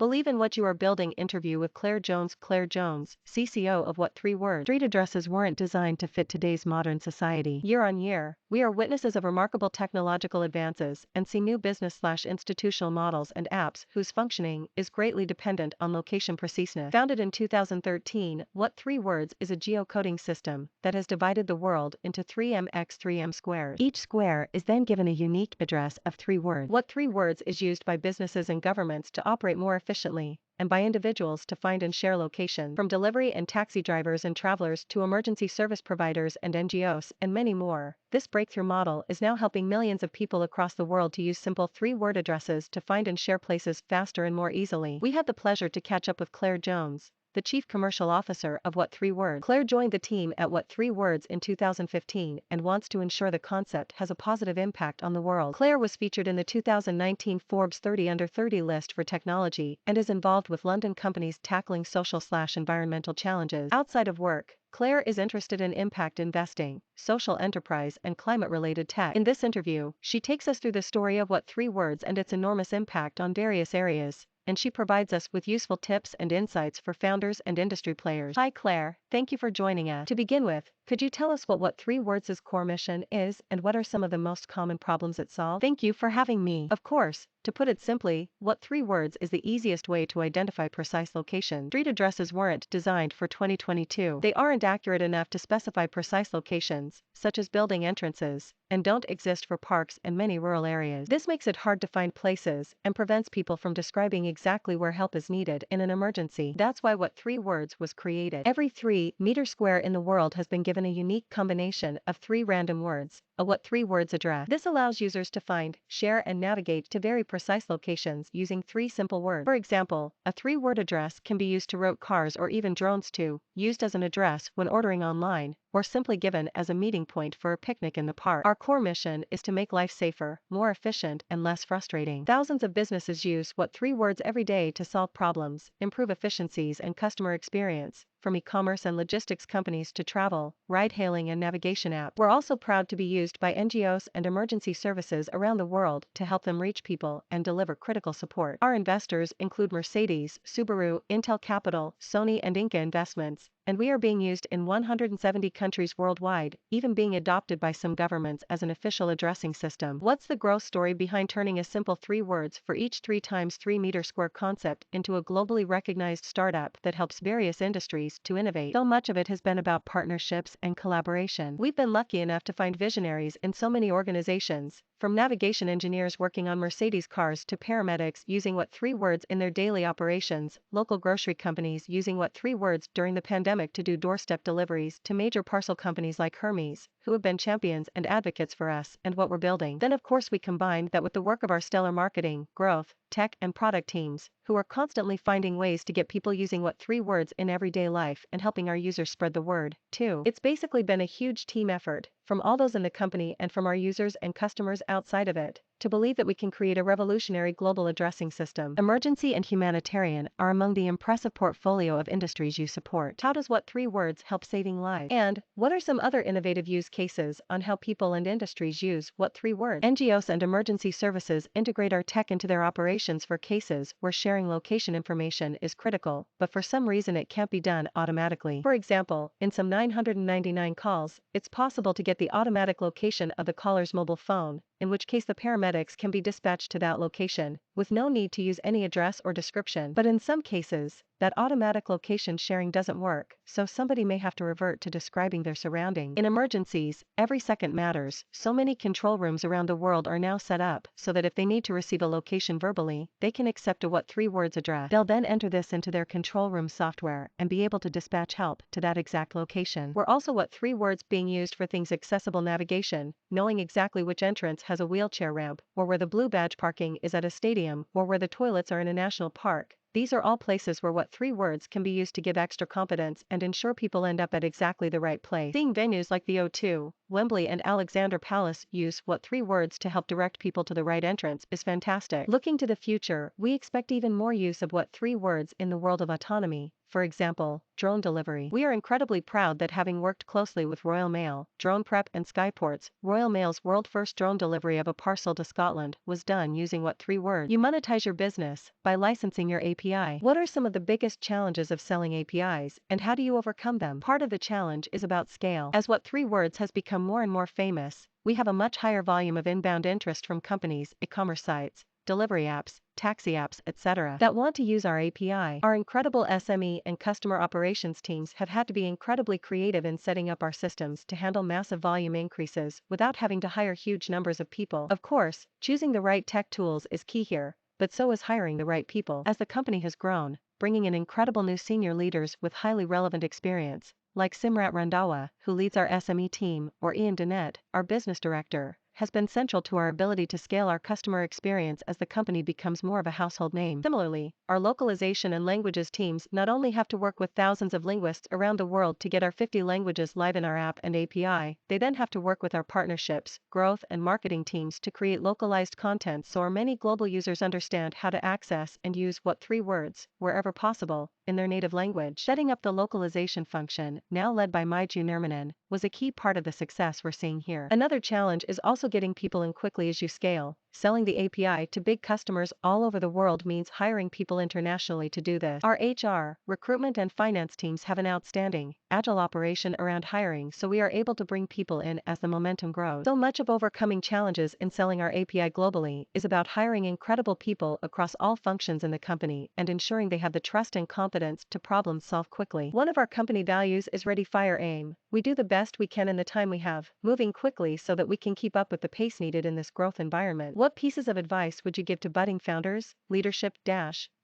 Believe in what you are building. Interview with Clare Jones. Clare Jones, CCO of What3Words. Street addresses weren't designed to fit today's modern society. Year on year, we are witnesses of remarkable technological advances and see new business/institutional models and apps whose functioning is greatly dependent on location preciseness. Founded in 2013, What3Words is a geocoding system that has divided the world into 3M x 3M squares. Each square is then given a unique address of 3 words. What3Words is used by businesses and governments to operate more efficiently, and by individuals to find and share location. From delivery and taxi drivers and travelers to emergency service providers and NGOs and many more, this breakthrough model is now helping millions of people across the world to use simple 3-word addresses to find and share places faster and more easily. We had the pleasure to catch up with Clare Jones, the Chief Commercial Officer of What3Words. Clare joined the team at What3Words in 2015 and wants to ensure the concept has a positive impact on the world. Clare was featured in the 2019 Forbes 30 Under 30 list for technology and is involved with London companies tackling social/environmental challenges. Outside of work, Clare is interested in impact investing, social enterprise, and climate-related tech. In this interview, she takes us through the story of What3Words and its enormous impact on various areas, and she provides us with useful tips and insights for founders and industry players. Hi Clare, thank you for joining us. To begin with, could you tell us what What3Words' core mission is and what are some of the most common problems it solves? Thank you for having me. Of course, to put it simply, What3Words is the easiest way to identify precise locations. Street addresses weren't designed for 2022. They aren't accurate enough to specify precise locations, such as building entrances, and don't exist for parks and many rural areas. This makes it hard to find places and prevents people from describing exactly where help is needed in an emergency. That's why What3Words was created. Every 3-meter square in the world has been given a unique combination of 3 random words, a What3Words address. This allows users to find, share, and navigate to very precise locations using 3 simple words. For example, a 3-word address can be used to route cars or even drones to, used as an address when ordering online, or simply given as a meeting point for a picnic in the park. Our core mission is to make life safer, more efficient, and less frustrating. Thousands of businesses use What3Words every day to solve problems, improve efficiencies and customer experience, from e-commerce and logistics companies to travel, ride-hailing and navigation apps. We're also proud to be used by NGOs and emergency services around the world to help them reach people and deliver critical support. Our investors include Mercedes, Subaru, Intel Capital, Sony and Inca Investments, and we are being used in 170 countries worldwide, even being adopted by some governments as an official addressing system. What's the growth story behind turning a simple 3 words for each 3 times 3 meter square concept into a globally recognized startup that helps various industries to innovate? So much of it has been about partnerships and collaboration. We've been lucky enough to find visionaries in so many organizations, from navigation engineers working on Mercedes cars to paramedics using What3Words in their daily operations, local grocery companies using What3Words during the pandemic to do doorstep deliveries, to major parcel companies like Hermes, who have been champions and advocates for us and what we're building. Then of course we combine that with the work of our stellar marketing, growth, tech and product teams, who are constantly finding ways to get people using What3Words in everyday life and helping our users spread the word, too. It's basically been a huge team effort, from all those in the company and from our users and customers outside of it, to believe that we can create a revolutionary global addressing system. Emergency and humanitarian are among the impressive portfolio of industries you support. How does What3Words help saving lives? And what are some other innovative use cases on how people and industries use What3Words? NGOs and emergency services integrate our tech into their operations for cases where sharing location information is critical, but for some reason it can't be done automatically. For example, in some 999 calls, it's possible to get the automatic location of the caller's mobile phone, in which case the paramedics can be dispatched to that location, with no need to use any address or description. But in some cases, that automatic location sharing doesn't work, so somebody may have to revert to describing their surroundings. In emergencies, every second matters. So many control rooms around the world are now set up so that if they need to receive a location verbally, they can accept a What3Words address. They'll then enter this into their control room software and be able to dispatch help to that exact location. We're also What3Words being used for things accessible navigation, knowing exactly which entrance has a wheelchair ramp, or where the blue badge parking is at a stadium, or where the toilets are in a national park. These are all places where What3Words can be used to give extra confidence and ensure people end up at exactly the right place. Seeing venues like the O2, Wembley and Alexandra Palace use What3Words to help direct people to the right entrance is fantastic. Looking to the future, we expect even more use of What3Words in the world of autonomy, for example, drone delivery. We are incredibly proud that having worked closely with Royal Mail, Drone Prep and Skyports, Royal Mail's world-first drone delivery of a parcel to Scotland was done using What3Words. You monetize your business by licensing your API. What are some of the biggest challenges of selling APIs, and how do you overcome them? Part of the challenge is about scale. As What3Words has become more and more famous, we have a much higher volume of inbound interest from companies, e-commerce sites, delivery apps, taxi apps, etc. that want to use our API. Our incredible SME and customer operations teams have had to be incredibly creative in setting up our systems to handle massive volume increases without having to hire huge numbers of people. Of course, choosing the right tech tools is key here, but so is hiring the right people. As the company has grown, bringing in incredible new senior leaders with highly relevant experience, like Simrat Randawa, who leads our SME team, or Ian Dennett, our business director, has been central to our ability to scale our customer experience as the company becomes more of a household name. Similarly, our localization and languages teams not only have to work with thousands of linguists around the world to get our 50 languages live in our app and API, they then have to work with our partnerships, growth and marketing teams to create localized content so our many global users understand how to access and use What3Words, wherever possible, in their native language. Setting up the localization function, now led by Maiju Nurmanen, was a key part of the success we're seeing here. Another challenge is also getting people in quickly as you scale. Selling the API to big customers all over the world means hiring people internationally to do this. Our HR, recruitment and finance teams have an outstanding, agile operation around hiring, so we are able to bring people in as the momentum grows. So much of overcoming challenges in selling our API globally is about hiring incredible people across all functions in the company and ensuring they have the trust and competence to problem solve quickly. One of our company values is ready, fire, aim. We do the best we can in the time we have, moving quickly so that we can keep up with the pace needed in this growth environment. What pieces of advice would you give to budding founders, leadership,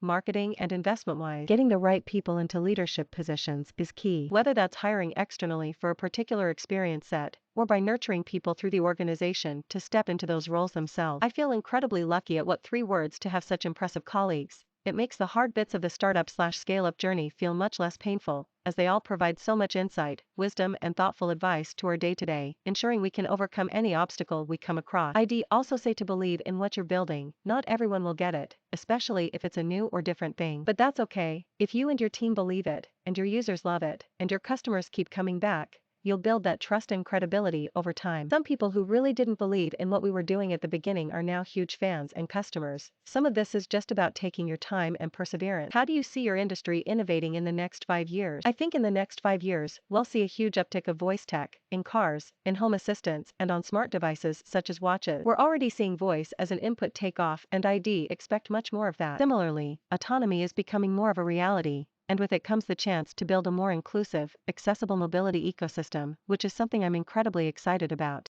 marketing and investment-wise? Getting the right people into leadership positions is key. Whether that's hiring externally for a particular experience set, or by nurturing people through the organization to step into those roles themselves. I feel incredibly lucky at What3Words to have such impressive colleagues. It makes the hard bits of the startup/scale-up journey feel much less painful, as they all provide so much insight, wisdom and thoughtful advice to our day-to-day, ensuring we can overcome any obstacle we come across. I'd also say to believe in what you're building. Not everyone will get it, especially if it's a new or different thing. But that's okay. If you and your team believe it, and your users love it, and your customers keep coming back, you'll build that trust and credibility over time. Some people who really didn't believe in what we were doing at the beginning are now huge fans and customers. Some of this is just about taking your time and perseverance. How do you see your industry innovating in the next 5 years? I think in the next 5 years, we'll see a huge uptick of voice tech, in cars, in home assistants, and on smart devices such as watches. We're already seeing voice as an input take off, and ID expect much more of that. Similarly, autonomy is becoming more of a reality, and with it comes the chance to build a more inclusive, accessible mobility ecosystem, which is something I'm incredibly excited about.